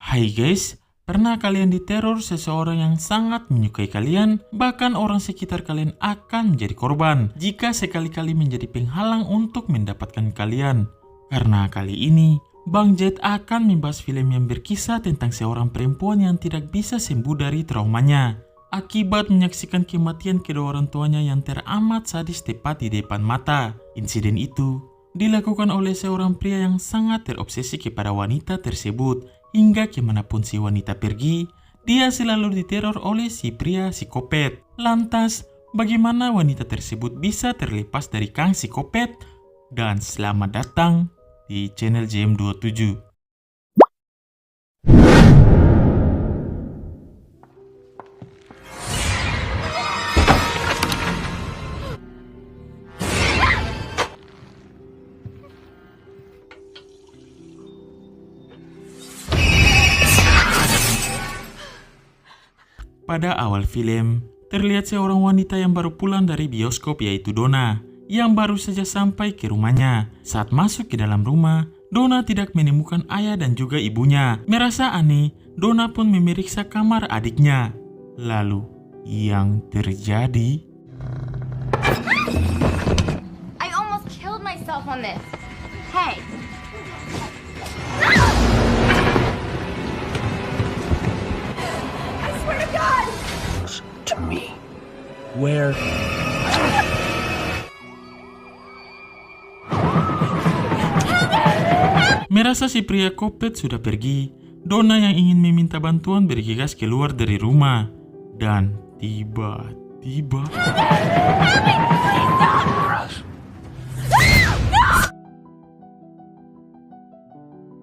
Hai guys, pernah kalian diteror seseorang yang sangat menyukai kalian? Bahkan orang sekitar kalian akan menjadi korban jika sekali-kali menjadi penghalang untuk mendapatkan kalian. Karena kali ini, Bang Jet akan membahas film yang berkisah tentang seorang perempuan yang tidak bisa sembuh dari traumanya akibat menyaksikan kematian kedua orang tuanya yang teramat sadis tepat di depan mata. Insiden itu dilakukan oleh seorang pria yang sangat terobsesi kepada wanita tersebut. Hingga kemanapun si wanita pergi, dia selalu diteror oleh si pria psikopat. Lantas, bagaimana wanita tersebut bisa terlepas dari Kang Psikopat? Dan selamat datang di channel JM27. Pada awal film, terlihat seorang wanita yang baru pulang dari bioskop yaitu Donna, yang baru saja sampai ke rumahnya. Saat masuk ke dalam rumah, Donna tidak menemukan ayah dan juga ibunya. Merasa aneh, Donna pun memeriksa kamar adiknya. Lalu, yang terjadi... I almost killed myself on this. Hey. I swear to God. To me. Where? Merasa si pria kopet sudah pergi, Donna yang ingin meminta bantuan bergegas keluar dari rumah. Dan tiba-tiba...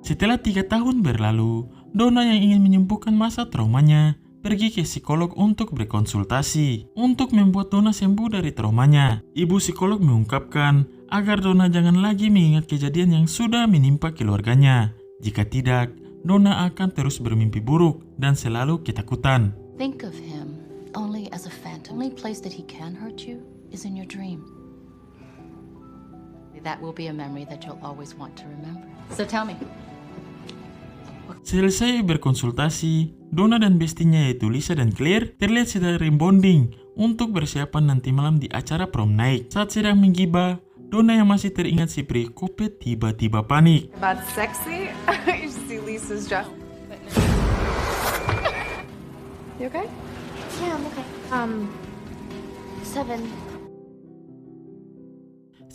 Setelah 3 tahun berlalu, Donna yang ingin menyembuhkan masa traumanya pergi ke psikolog untuk berkonsultasi untuk membuat Donna sembuh dari traumanya. Ibu psikolog mengungkapkan agar Donna jangan lagi mengingat kejadian yang sudah menimpa keluarganya. Jika tidak, Donna akan terus bermimpi buruk dan selalu ketakutan. Think of him only as a phantom. Only place that he can hurt you is in your dream. That will be a memory that you'll always want to remember. So tell me. Selesai berkonsultasi, Donna dan bestinya yaitu Lisa dan Claire terlihat sedang bonding untuk persiapan nanti malam di acara prom night. Saat sedang menggibah, Donna yang masih teringat si pria kopet tiba-tiba panik. About sexy? You see Lisa's dress. You okay? Yeah, I'm okay. 7.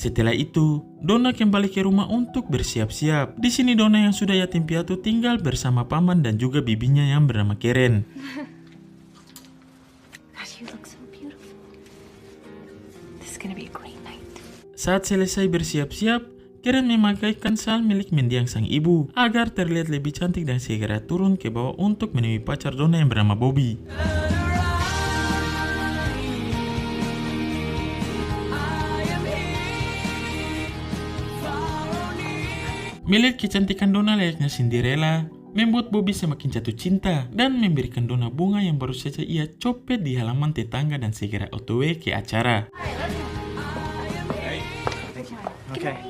Setelah itu, Donna kembali ke rumah untuk bersiap-siap. Di sini Donna yang sudah yatim piatu tinggal bersama paman dan juga bibinya yang bernama Karen. God, you look so beautiful. This is gonna be a great night. Saat selesai bersiap-siap, Karen memakaikan sal milik mendiang sang ibu agar terlihat lebih cantik dan segera turun ke bawah untuk menemui pacar Donna yang bernama Bobby. Melihat kecantikan Donna layaknya Cinderella, membuat Bobby semakin jatuh cinta dan memberikan Donna bunga yang baru saja ia copet di halaman tetangga dan segera OTW ke acara. Okay.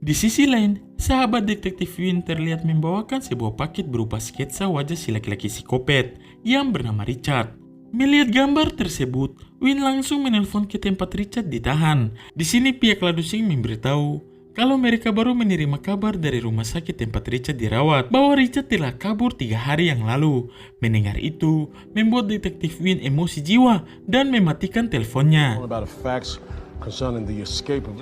Di sisi lain, sahabat detektif Win terlihat membawakan sebuah paket berupa sketsa wajah si laki-laki psikopat yang bernama Richard. Melihat gambar tersebut, Win langsung menelpon ke tempat Richard ditahan. Di sini pihak Ladusing memberitahu kalau mereka baru menerima kabar dari rumah sakit tempat Richard dirawat bahwa Richard telah kabur 3 hari yang lalu. Mendengar itu, membuat detektif Win emosi jiwa dan mematikan teleponnya. About a fax concerning the escape of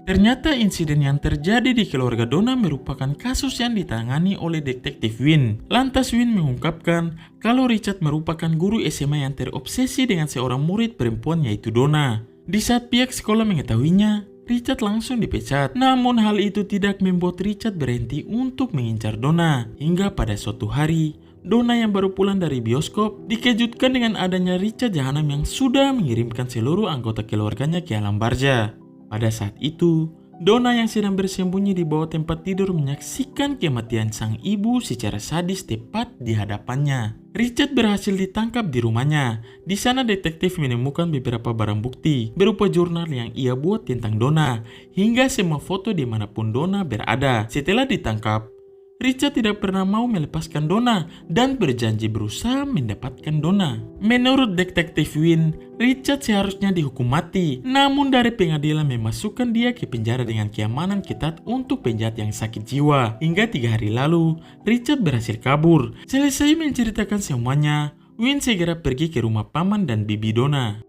Ternyata insiden yang terjadi di keluarga Donna merupakan kasus yang ditangani oleh detektif Win. Lantas Win mengungkapkan kalau Richard merupakan guru SMA yang terobsesi dengan seorang murid perempuan yaitu Donna. Di saat pihak sekolah mengetahuinya, Richard langsung dipecat. Namun hal itu tidak membuat Richard berhenti untuk mengincar Donna. Hingga pada suatu hari, Donna yang baru pulang dari bioskop dikejutkan dengan adanya Richard jahanam yang sudah mengirimkan seluruh anggota keluarganya ke alam barza. Pada saat itu, Donna yang sedang bersembunyi di bawah tempat tidur menyaksikan kematian sang ibu secara sadis tepat di hadapannya. Richard berhasil ditangkap di rumahnya. Di sana detektif menemukan beberapa barang bukti berupa jurnal yang ia buat tentang Donna, hingga semua foto dimanapun Donna berada. Setelah ditangkap, Richard tidak pernah mau melepaskan Donna dan berjanji berusaha mendapatkan Donna. Menurut detektif Wynn, Richard seharusnya dihukum mati, namun dari pengadilan memasukkan dia ke penjara dengan keamanan ketat untuk penjahat yang sakit jiwa. Hingga 3 hari lalu, Richard berhasil kabur. Selesai menceritakan semuanya, Wynn segera pergi ke rumah paman dan bibi Donna.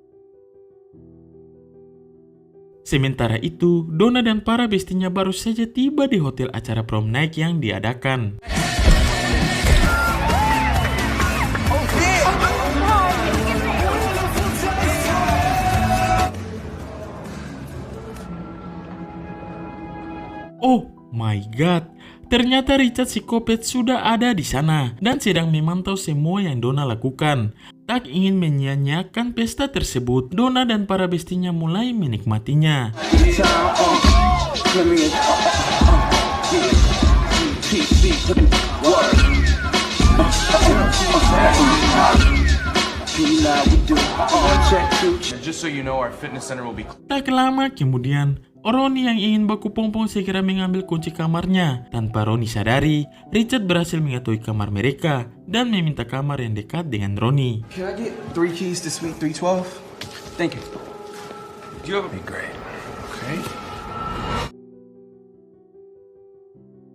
Sementara itu, Donna dan para bestinya baru saja tiba di hotel acara prom night yang diadakan. Oh my god, ternyata Richard psikopat sudah ada di sana dan sedang memantau semua yang Donna lakukan. Tak ingin menyia-nyiakan pesta tersebut, Donna dan para bestinya mulai menikmatinya. Tak lama kemudian, Ronnie yang ingin baku pompong segera mengambil kunci kamarnya. Tanpa Ronnie sadari, Richard berhasil mengatui kamar mereka dan meminta kamar yang dekat dengan Ronnie. Can I get 3 keys to suite 312? Thank you. Do you have a great? Okay.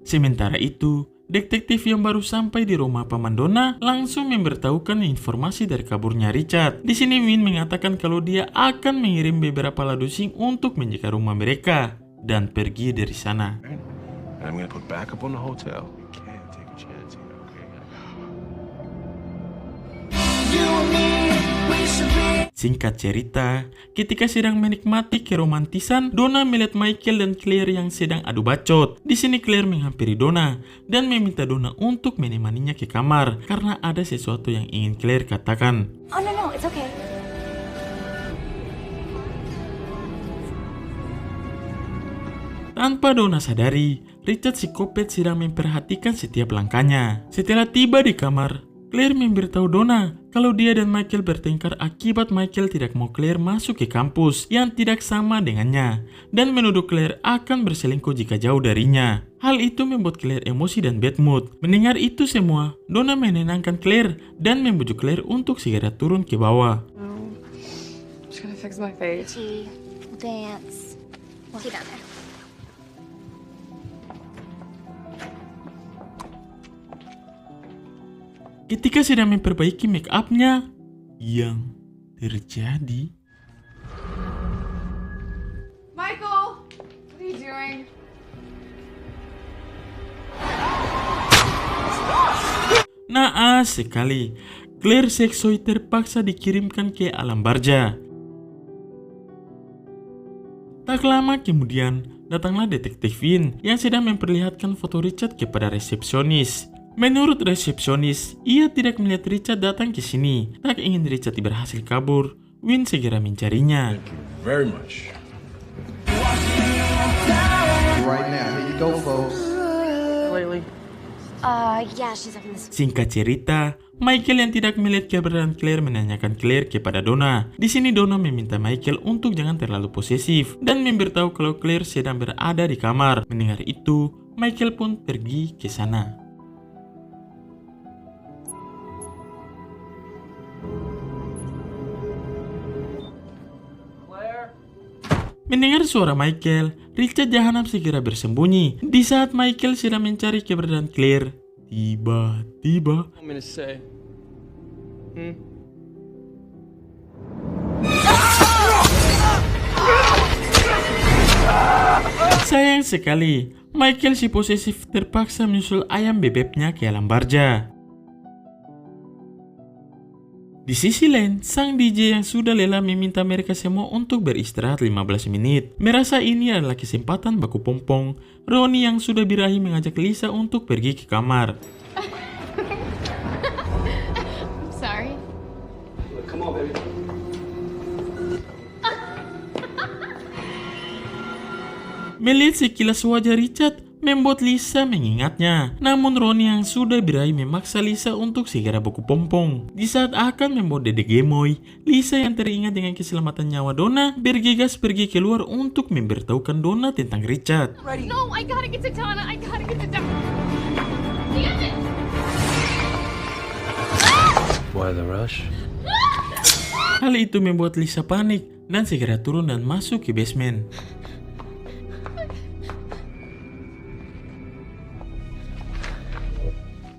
Sementara itu, detektif yang baru sampai di rumah paman Donna langsung memberitahukan informasi dari kaburnya Richard. Di sini Wynn mengatakan kalau dia akan mengirim beberapa ladusing untuk menjaga rumah mereka dan pergi dari sana. I'm gonna put backup on the hotel. You can't take a chance here, okay? Singkat cerita, ketika sedang menikmati keromantisan, Donna melihat Michael dan Claire yang sedang adu bacot. Di sini Claire menghampiri Donna dan meminta Donna untuk menemaninya ke kamar karena ada sesuatu yang ingin Claire katakan. Oh, no, it's okay. Tanpa Donna sadari, Richard psikopat sedang memperhatikan setiap langkahnya. Setelah tiba di kamar, Claire memberitahu Donna kalau dia dan Michael bertengkar akibat Michael tidak mau Claire masuk ke kampus yang tidak sama dengannya dan menuduh Claire akan berselingkuh jika jauh darinya. Hal itu membuat Claire emosi dan bad mood. Mendengar itu semua, Donna menenangkan Claire dan membujuk Claire untuk segera turun ke bawah. Oh, just gonna fix my face. Tea, we'll dance. Tea down there. Ketika sedang memperbaiki make up-nya, yang terjadi... Michael, what are you doing? Naas sekali, Claire Seksoy terpaksa dikirimkan ke alam barja. Tak lama kemudian, datanglah detektif Wynn yang sedang memperlihatkan foto Richard kepada resepsionis. Menurut resepsionis, ia tidak melihat Richard datang ke sini. Tak ingin Richard berhasil kabur, Wynn segera mencarinya. Thank you very much. Right now, here you go, folks. Yeah, she's up in this. Singkat cerita, Michael yang tidak melihat keberadaan Claire menanyakan Claire kepada Donna. Di sini Donna meminta Michael untuk jangan terlalu posesif dan memberitahu kalau Claire sedang berada di kamar. Mendengar itu, Michael pun pergi ke sana. Mendengar suara Michael, Richard jahanam segera bersembunyi. Di saat Michael sedang mencari keberadaan Claire, tiba-tiba sayang sekali, Michael si posesif terpaksa menyusul ayam bebeknya ke alam barja. Di sisi lain, sang DJ yang sudah lelah meminta mereka semua untuk beristirahat 15 menit. Merasa ini adalah kesempatan baku pompong, Ronnie yang sudah birahi mengajak Lisa untuk pergi ke kamar. Sorry. Come on, baby. Melihat sekilas wajah Richard membuat Lisa mengingatnya. Namun Ronnie yang sudah birahi memaksa Lisa untuk segera baku pompong. Di saat akan membawa Dede Gemoy, Lisa yang teringat dengan keselamatan nyawa Donna bergegas pergi keluar untuk memberitahukan Donna tentang Richard. No, I gotta get to Donna. I gotta get to Donna. Damn it! Why the rush? Hal itu membuat Lisa panik dan segera turun dan masuk ke basement.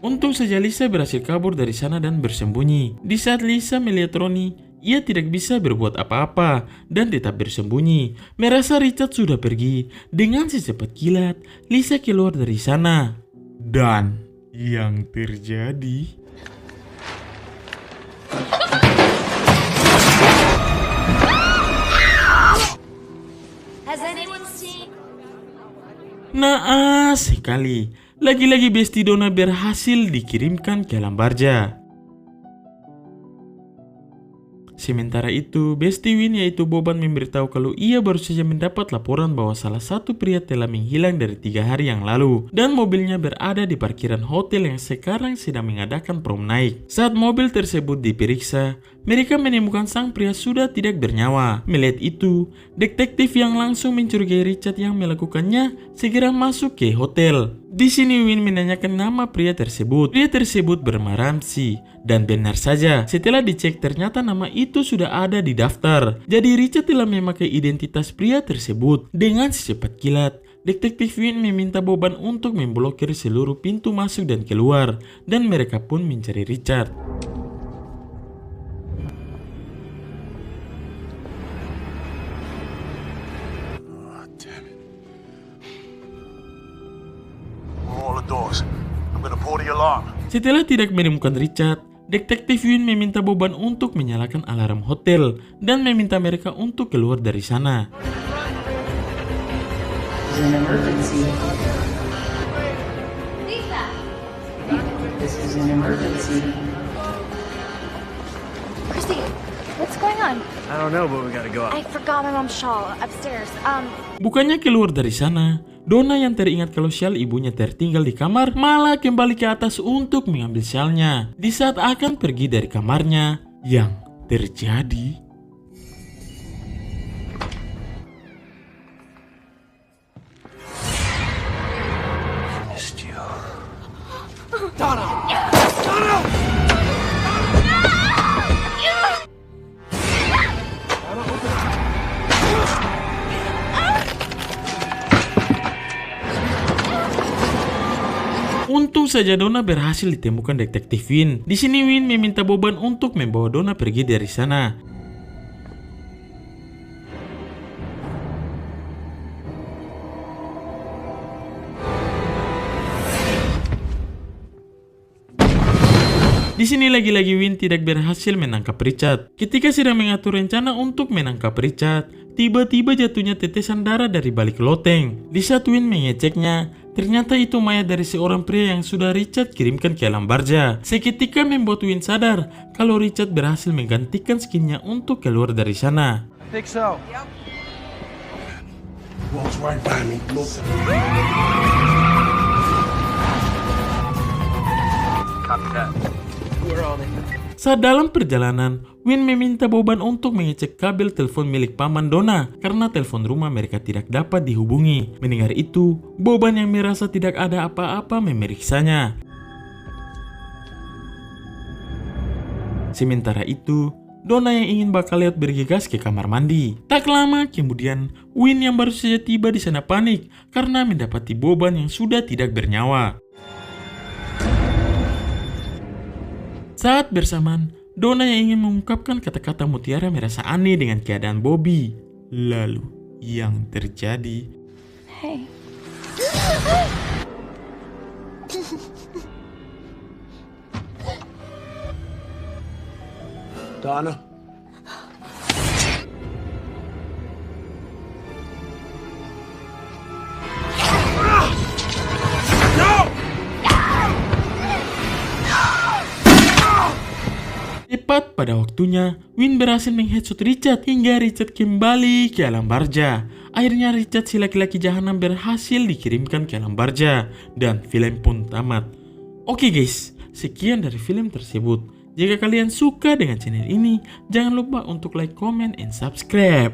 Untung saja Lisa berhasil kabur dari sana dan bersembunyi. Di saat Lisa melihat Ronnie, ia tidak bisa berbuat apa-apa dan tetap bersembunyi. Merasa Richard sudah pergi, dengan secepat kilat, Lisa keluar dari sana. Dan yang terjadi... Naas sekali. Lagi-lagi Besti Donna berhasil dikirimkan ke alam barja. Sementara itu, Besti Win yaitu Boban memberitahu kalau ia baru saja mendapat laporan bahwa salah satu pria telah menghilang dari 3 hari yang lalu dan mobilnya berada di parkiran hotel yang sekarang sedang mengadakan prom night. Saat mobil tersebut diperiksa, mereka menemukan sang pria sudah tidak bernyawa. Melihat itu, detektif yang langsung mencurigai Richard yang melakukannya segera masuk ke hotel. Di sini Win menanyakan nama pria tersebut. Pria tersebut bernama Ramsey dan benar saja setelah dicek ternyata nama itu sudah ada di daftar. Jadi Richard telah memakai identitas pria tersebut. Dengan secepat kilat, detektif Win meminta Boban untuk memblokir seluruh pintu masuk dan keluar dan mereka pun mencari Richard. All the doors. I'm gonna pull the alarm. Setelah tidak menemukan Richard, detektif Win meminta Boban untuk menyalakan alarm hotel dan meminta mereka untuk keluar dari sana. This is an emergency. Lisa! This is an emergency. Chrissy, what's going on? I don't know, but we gotta go out. I forgot my mom's shawl upstairs. Bukannya keluar dari sana, Donna yang teringat kalau syal ibunya tertinggal di kamar malah kembali ke atas untuk mengambil syalnya. Di saat akan pergi dari kamarnya, yang terjadi... Missed you. Untung saja Donna berhasil ditemukan detektif Win. Di sini Win meminta Boban untuk membawa Donna pergi dari sana. Di sini lagi-lagi Win tidak berhasil menangkap Richard. Ketika sedang mengatur rencana untuk menangkap Richard, tiba-tiba jatuhnya tetesan darah dari balik loteng. Di saat Win mengeceknya, ternyata itu mayat dari seorang pria yang sudah Richard kirimkan ke alam barja. Seketika membuat Win sadar kalau Richard berhasil menggantikan skinnya untuk keluar dari sana. I think so. Walks right by me. Look. Copy that. We're on it. Saat dalam perjalanan, Win meminta Boban untuk mengecek kabel telepon milik paman Donna karena telepon rumah mereka tidak dapat dihubungi. Mendengar itu, Boban yang merasa tidak ada apa-apa memeriksanya. Sementara itu, Donna yang ingin bakal lihat bergegas ke kamar mandi. Tak lama kemudian, Win yang baru saja tiba di sana panik karena mendapati Boban yang sudah tidak bernyawa. Saat bersamaan, Donna yang ingin mengungkapkan kata-kata mutiara merasa aneh dengan keadaan Bobby. Lalu, yang terjadi... Hey. Donna? Tepat pada waktunya, Win berhasil mengheadshot Richard hingga Richard kembali ke alam barja. Akhirnya Richard si laki-laki jahanam berhasil dikirimkan ke alam barja dan film pun tamat. Oke guys, sekian dari film tersebut. Jika kalian suka dengan channel ini, jangan lupa untuk like, comment, and subscribe.